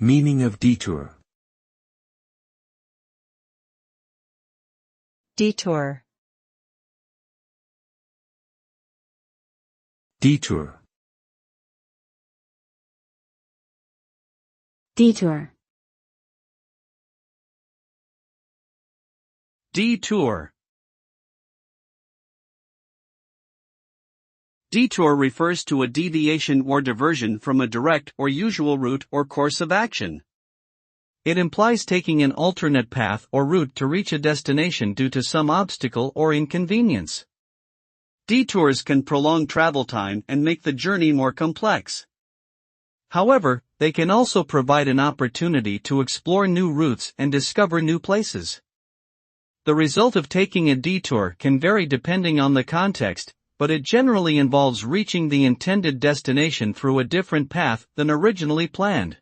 Meaning of detour. Detour. Detour. Detour. Detour. Detour refers to a deviation or diversion from a direct or usual route or course of action. It implies taking an alternate path or route to reach a destination due to some obstacle or inconvenience. Detours can prolong travel time and make the journey more complex. However, they can also provide an opportunity to explore new routes and discover new places. The result of taking a detour can vary depending on the context, but it generally involves reaching the intended destination through a different path than originally planned.